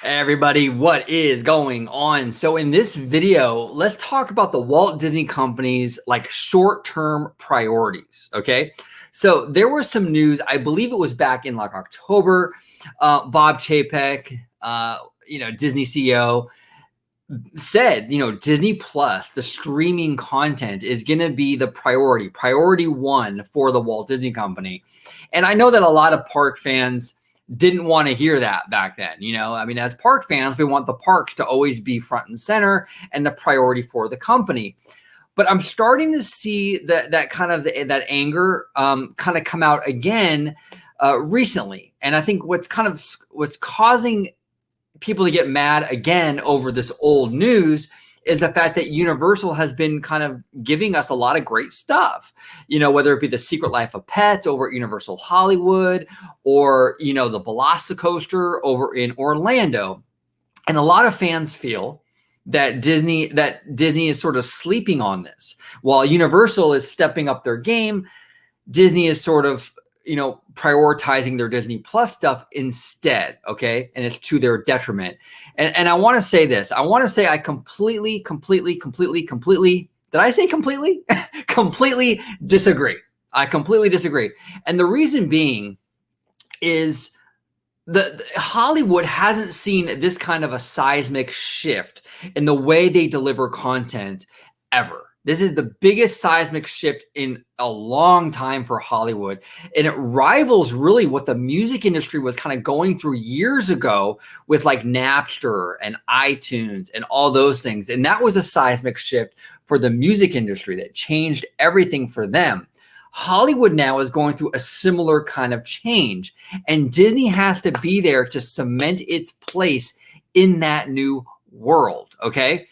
Everybody, what is going on? So in this video, let's talk about the Walt Disney Company's like short-term priorities, okay? So there was some news, I believe it was back in like October, Bob Chapek, Disney CEO, said, Disney Plus, the streaming content is going to be the priority one for the Walt Disney Company. And I know that a lot of park fans didn't want to hear that back then. As park fans, we want the parks to always be front and center and the priority for the company. But I'm starting to see that kind of that anger kind of come out again recently. And I think what's causing people to get mad again over this old news is the fact that Universal has been kind of giving us a lot of great stuff, whether it be the Secret Life of Pets over at Universal Hollywood or, the Velocicoaster over in Orlando. And a lot of fans feel that Disney is sort of sleeping on this. While Universal is stepping up their game, Disney is sort of prioritizing their Disney Plus stuff instead, okay? And it's to their detriment. And I want to say this. I want to say I completely, did I say completely? Completely disagree. I completely disagree. And the reason being is the Hollywood hasn't seen this kind of a seismic shift in the way they deliver content ever. This is the biggest seismic shift in a long time for Hollywood. And it rivals really what the music industry was kind of going through years ago with like Napster and iTunes and all those things. And that was a seismic shift for the music industry that changed everything for them. Hollywood now is going through a similar kind of change. And Disney has to be there to cement its place in that new world, okay?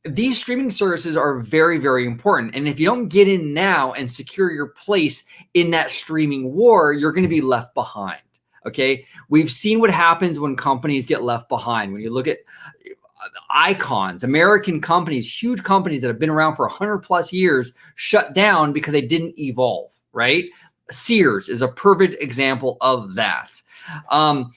These streaming services are very, very important. And if you don't get in now and secure your place in that streaming war, you're going to be left behind. Okay. We've seen what happens when companies get left behind. When you look at icons, American companies, huge companies that have been around for 100 plus years, shut down because they didn't evolve, right? Sears is a perfect example of that.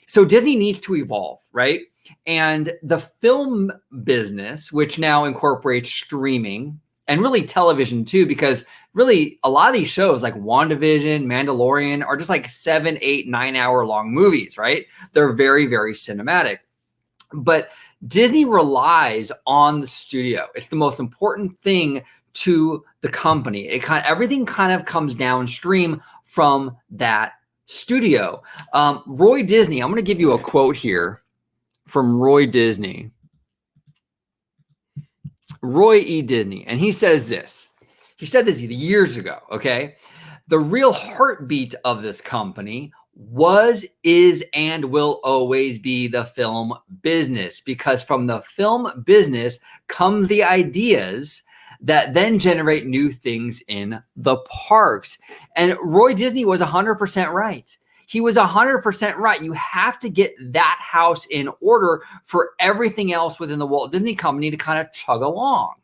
So Disney needs to evolve, right? And the film business, which now incorporates streaming and really television too, because really a lot of these shows like WandaVision, Mandalorian are just like 7, 8, 9 hour long movies, right? They're very, very cinematic. But Disney relies on the studio. It's the most important thing to the company. Everything kind of comes downstream from that studio. Roy Disney, I'm going to give you a quote here from Roy Disney, Roy E. Disney. And he says this. He said this years ago, okay? The real heartbeat of this company was, is, and will always be the film business, because from the film business comes the ideas that then generate new things in the parks. And Roy Disney was 100% right. He was 100% right. You have to get that house in order for everything else within the Walt Disney Company to kind of chug along.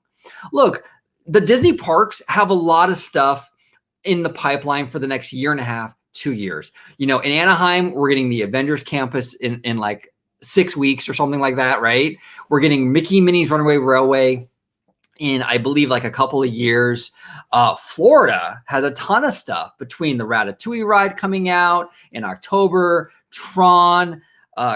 Look, the Disney parks have a lot of stuff in the pipeline for the next year and a half, 2 years. In Anaheim, we're getting the Avengers campus in like 6 weeks or something like that, right? We're getting Mickey Minnie's Runaway Railway in, I believe, like a couple of years. Florida has a ton of stuff between the Ratatouille ride coming out in October, Tron,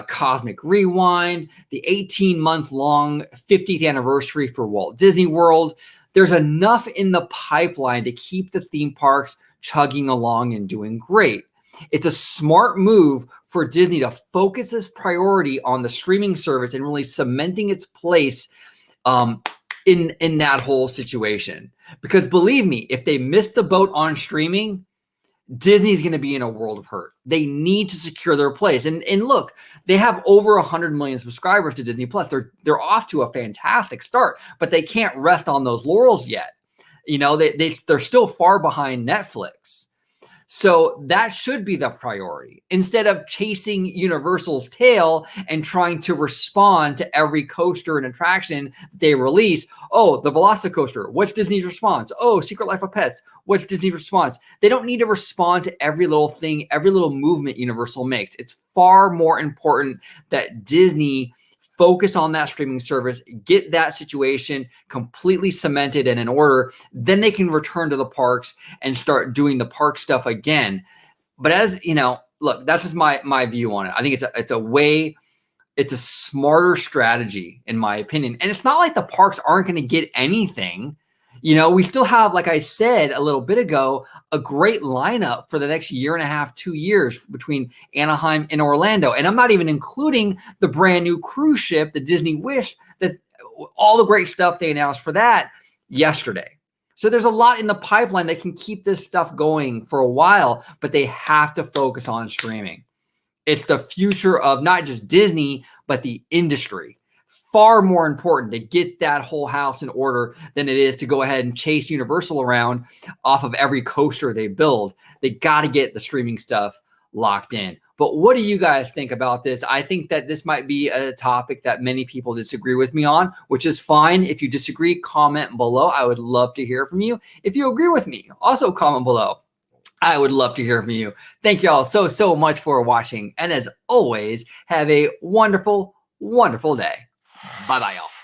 Cosmic Rewind, the 18-month-long 50th anniversary for Walt Disney World. There's enough in the pipeline to keep the theme parks chugging along and doing great. It's a smart move for Disney to focus its priority on the streaming service and really cementing its place in that whole situation. Because believe me, if they miss the boat on streaming, Disney's going to be in a world of hurt. They need to secure their place. And look, they have over 100 million subscribers to Disney Plus. They're off to a fantastic start, but they can't rest on those laurels yet. They're still far behind Netflix. So that should be the priority instead of chasing Universal's tail and trying to respond to every coaster and attraction they release. Oh, the Velocicoaster. What's Disney's response? Oh, Secret Life of Pets. What's Disney's response? They don't need to respond to every little thing, every little movement Universal makes. It's far more important that Disney focus on that streaming service, get that situation completely cemented and in order, then they can return to the parks and start doing the park stuff again. But as you know, look, that's just my view on it. I think it's a smarter strategy in my opinion. And it's not like the parks aren't going to get anything. You know, we still have, like I said a little bit ago, a great lineup for the next year and a half, 2 years between Anaheim and Orlando. And I'm not even including the brand new cruise ship, the Disney Wish, that all the great stuff they announced for that yesterday. So there's a lot in the pipeline that can keep this stuff going for a while, but they have to focus on streaming. It's the future of not just Disney, but the industry. Far more important to get that whole house in order than it is to go ahead and chase Universal around off of every coaster they build. They got to get the streaming stuff locked in. But what do you guys think about this? I think that this might be a topic that many people disagree with me on, which is fine. If you disagree, comment below. I would love to hear from you. If you agree with me, also comment below. I would love to hear from you. Thank you all so much for watching. And as always, have a wonderful, wonderful day. Bye-bye, y'all.